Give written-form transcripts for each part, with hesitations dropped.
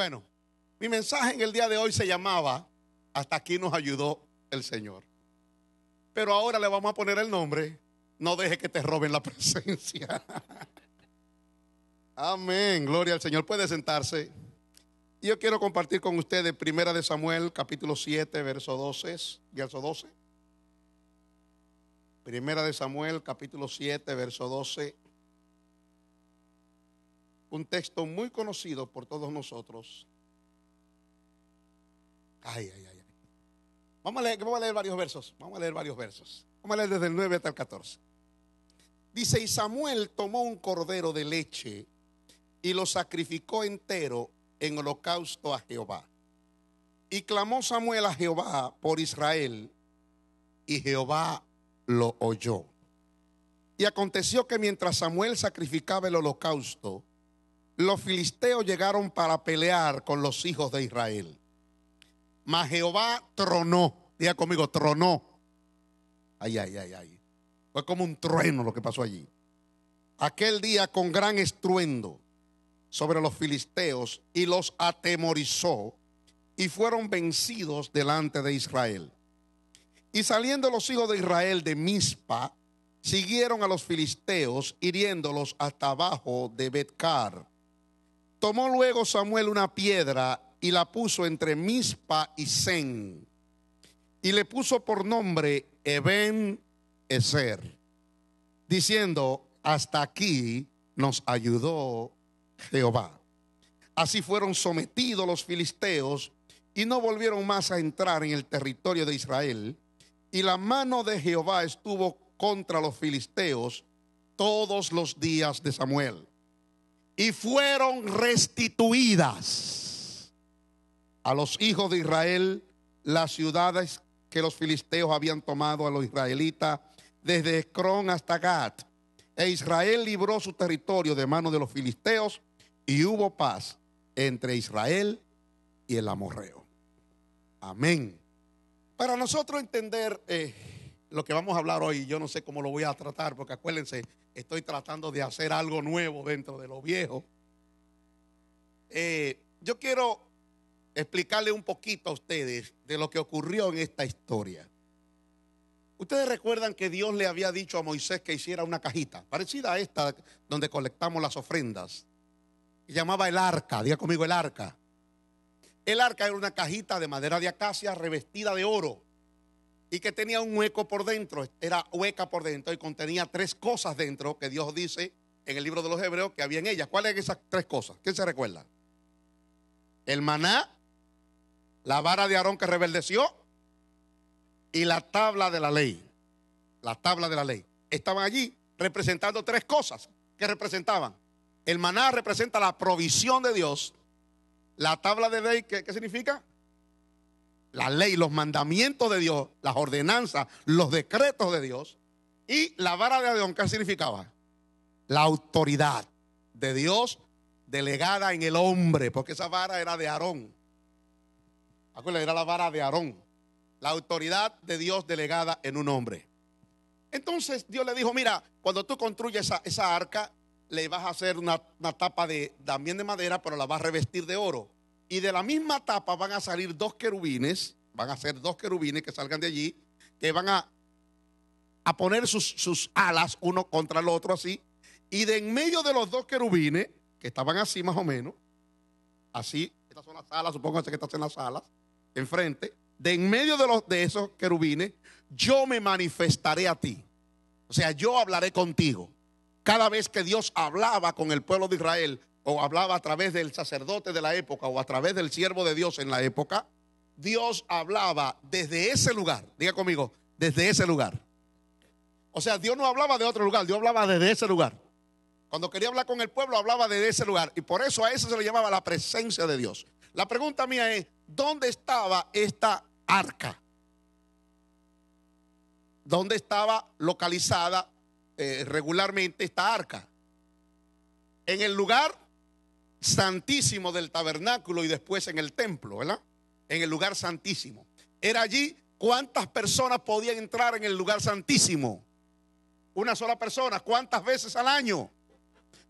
Bueno, mi mensaje en el día de hoy se llamaba "Hasta aquí nos ayudó el Señor". Pero ahora le vamos a poner el nombre "No deje que te roben la presencia". Amén, gloria al Señor. Puede sentarse. Yo quiero compartir con ustedes Primera de Samuel, capítulo 7, verso 12. Primera de Samuel, capítulo 7, verso 12. Un texto muy conocido por todos nosotros. Ay. Vamos a leer varios versos. Vamos a leer desde el 9 hasta el 14. Dice: y Samuel tomó un cordero de leche y lo sacrificó entero en holocausto a Jehová. Y clamó Samuel a Jehová por Israel, y Jehová lo oyó. Y aconteció que mientras Samuel sacrificaba el holocausto, los filisteos llegaron para pelear con los hijos de Israel. Mas Jehová tronó. Diga conmigo, tronó. Ay. Fue como un trueno lo que pasó allí. Aquel día con gran estruendo sobre los filisteos, y los atemorizó, y fueron vencidos delante de Israel. Y saliendo los hijos de Israel de Mizpa, siguieron a los filisteos, hiriéndolos hasta abajo de Bet-car. Tomó luego Samuel una piedra y la puso entre Mizpa y Sen, y le puso por nombre Eben-ezer, diciendo: hasta aquí nos ayudó Jehová. Así fueron sometidos los filisteos y no volvieron más a entrar en el territorio de Israel. Y la mano de Jehová estuvo contra los filisteos todos los días de Samuel. Y fueron restituidas a los hijos de Israel las ciudades que los filisteos habían tomado a los israelitas, desde Ecrón hasta Gat. E Israel libró su territorio de mano de los filisteos, y hubo paz entre Israel y el amorreo. Amén. Para nosotros entender lo que vamos a hablar hoy, yo no sé cómo lo voy a tratar, porque acuérdense, estoy tratando de hacer algo nuevo dentro de lo viejo. Yo quiero explicarle un poquito a ustedes de lo que ocurrió en esta historia. Ustedes recuerdan que Dios le había dicho a Moisés que hiciera una cajita parecida a esta donde colectamos las ofrendas. Se llamaba el arca. Diga conmigo, el arca. El arca era una cajita de madera de acacia revestida de oro y que tenía un hueco por dentro. Era hueca por dentro y contenía 3 cosas dentro que Dios dice en el libro de los Hebreos que había en ella. ¿Cuáles eran esas 3 cosas? ¿Quién se recuerda? El maná, la vara de Aarón que reverdeció y la tabla de la ley. La tabla de la ley. Estaban allí representando 3 cosas. ¿Qué representaban? El maná representa la provisión de Dios. La tabla de ley, ¿qué significa? La ley, los mandamientos de Dios, las ordenanzas, los decretos de Dios. Y la vara de Aarón, ¿qué significaba? La autoridad de Dios delegada en el hombre, porque esa vara era de Aarón. Acuérdense, era la vara de Aarón. La autoridad de Dios delegada en un hombre. Entonces Dios le dijo: mira, cuando tú construyes esa arca, le vas a hacer una tapa también de madera, pero la vas a revestir de oro. Y de la misma tapa van a salir 2 querubines. Van a ser 2 querubines que salgan de allí, que van a poner sus alas uno contra el otro así. Y de en medio de los 2 querubines, que estaban así más o menos, así, estas son las alas, supongo que estas son las alas, enfrente, de en medio de esos querubines, yo me manifestaré a ti. O sea, yo hablaré contigo. Cada vez que Dios hablaba con el pueblo de Israel, o hablaba a través del sacerdote de la época, o a través del siervo de Dios en la época, Dios hablaba desde ese lugar. Diga conmigo, desde ese lugar. O sea, Dios no hablaba de otro lugar, Dios hablaba desde ese lugar. Cuando quería hablar con el pueblo, hablaba desde ese lugar. Y por eso a eso se le llamaba la presencia de Dios. La pregunta mía es: ¿dónde estaba esta arca? ¿Dónde estaba localizada regularmente esta arca? En el lugar santísimo del tabernáculo y después en el templo, ¿verdad? En el lugar santísimo. Era allí. ¿Cuántas personas podían entrar en el lugar santísimo? Una sola persona. ¿Cuántas veces al año?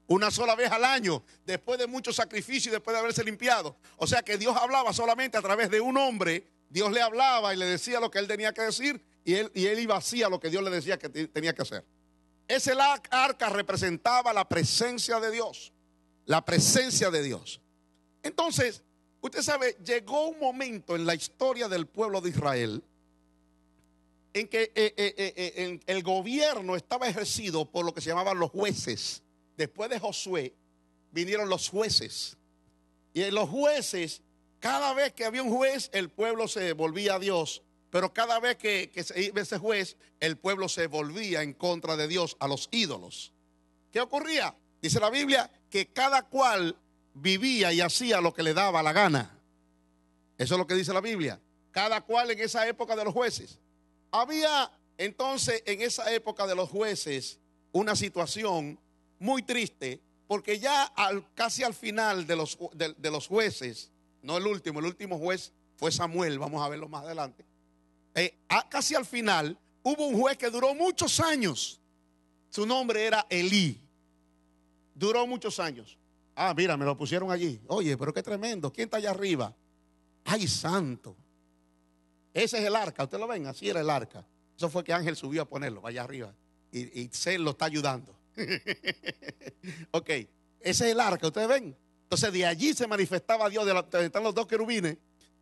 Una sola vez al año, después de mucho sacrificio y después de haberse limpiado. O sea que Dios hablaba solamente a través de un hombre. Dios le hablaba y le decía lo que él tenía que decir, y él iba hacía lo que Dios le decía que tenía que hacer. Ese arca representaba la presencia de Dios. La presencia de Dios. Entonces, usted sabe, llegó un momento en la historia del pueblo de Israel en que el gobierno estaba ejercido por lo que se llamaban los jueces. Después de Josué vinieron los jueces. Y en los jueces, cada vez que había un juez, el pueblo se volvía a Dios. Pero cada vez que se iba ese juez, el pueblo se volvía en contra de Dios, a los ídolos. ¿Qué ocurría? Dice la Biblia que cada cual vivía y hacía lo que le daba la gana. Eso es lo que dice la Biblia. Cada cual en esa época de los jueces. Había entonces en esa época de los jueces una situación muy triste, porque ya casi al final de los jueces, no el último juez fue Samuel, vamos a verlo más adelante. Casi al final hubo un juez que duró muchos años. Su nombre era Elí. Duró muchos años. Ah, mira, me lo pusieron allí. Oye, pero qué tremendo. ¿Quién está allá arriba? Ay, santo. Ese es el arca. ¿Ustedes lo ven? Así era el arca. Eso fue que Ángel subió a ponerlo allá arriba. Y se lo está ayudando. Ok. Ese es el arca. ¿Ustedes ven? Entonces de allí se manifestaba Dios. Están los dos querubines.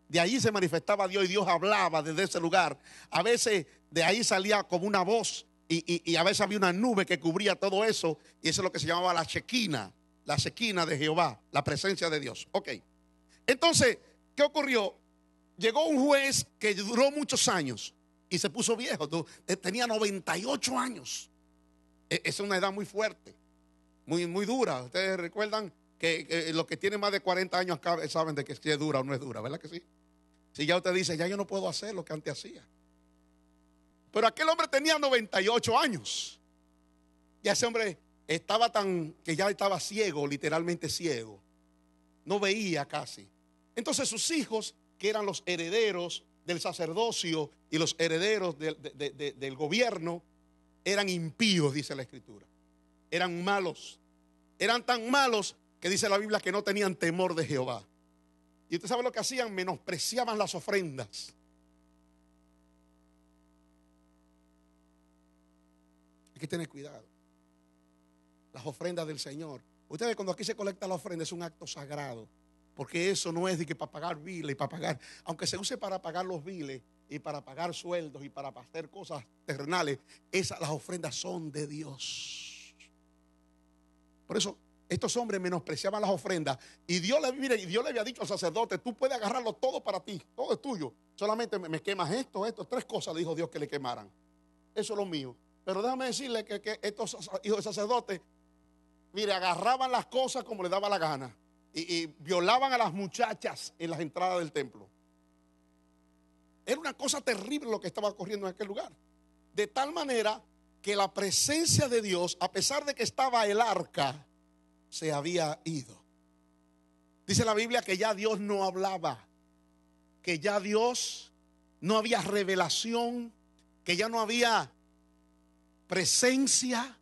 De allí se manifestaba Dios y Dios hablaba desde ese lugar. A veces de ahí salía como una voz y a veces había una nube que cubría todo eso. Y eso es lo que se llamaba la Shekinah de Jehová, la presencia de Dios. Ok. Entonces, ¿qué ocurrió? Llegó un juez que duró muchos años y se puso viejo. Tenía 98 años. Es una edad muy fuerte, muy, muy dura. Ustedes recuerdan que los que tienen más de 40 años acá saben de que si es dura o no es dura, ¿verdad que sí? Si ya usted dice, ya yo no puedo hacer lo que antes hacía. Pero aquel hombre tenía 98 años. Y ese hombre estaba que ya estaba ciego, literalmente ciego. No veía casi. Entonces sus hijos, que eran los herederos del sacerdocio y los herederos del gobierno, eran impíos, dice la Escritura. Eran malos. Eran tan malos que dice la Biblia que no tenían temor de Jehová. Y usted sabe lo que hacían, menospreciaban las ofrendas. Hay que tener cuidado. Las ofrendas del Señor. Usted ve, cuando aquí se colecta la ofrenda es un acto sagrado. Porque eso no es de que para pagar biles y para pagar, aunque se use para pagar los biles y para pagar sueldos y para hacer cosas terrenales, las ofrendas son de Dios. Por eso estos hombres menospreciaban las ofrendas y Dios le había dicho al sacerdote: tú puedes agarrarlo todo para ti, todo es tuyo, solamente me quemas esto, tres cosas, dijo Dios que le quemaran. Eso es lo mío. Pero déjame decirle que estos hijos de sacerdotes, mire, agarraban las cosas como les daba la gana y violaban a las muchachas en las entradas del templo. Era una cosa terrible lo que estaba ocurriendo en aquel lugar. De tal manera que la presencia de Dios, a pesar de que estaba el arca, se había ido. Dice la Biblia que ya Dios no hablaba, que ya Dios no había revelación, que ya no había presencia,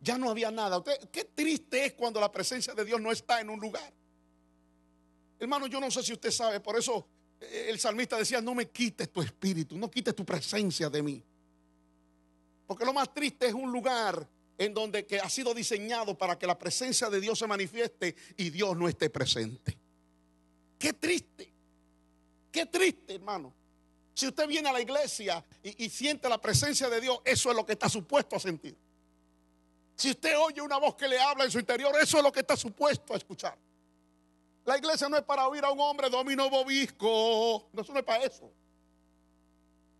ya no había nada. Qué triste es cuando la presencia de Dios no está en un lugar. Hermano, yo no sé si usted sabe, por eso el salmista decía: no me quites tu espíritu, no quites tu presencia de mí. Porque lo más triste es un lugar en donde que ha sido diseñado para que la presencia de Dios se manifieste y Dios no esté presente. Qué triste, hermano. Si usted viene a la iglesia y siente la presencia de Dios, eso es lo que está supuesto a sentir. Si usted oye una voz que le habla en su interior, eso es lo que está supuesto a escuchar. La iglesia no es para oír a un hombre domino bobisco. No, eso no es para eso.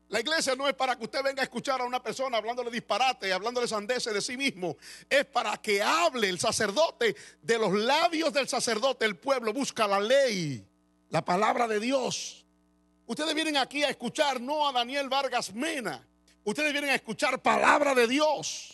La iglesia no es para que usted venga a escuchar a una persona hablándole disparate, hablándole sandeces de sí mismo. Es para que hable el sacerdote. De los labios del sacerdote el pueblo busca la ley, la palabra de Dios. Ustedes vienen aquí a escuchar no a Daniel Vargas Mena. Ustedes vienen a escuchar palabra de Dios.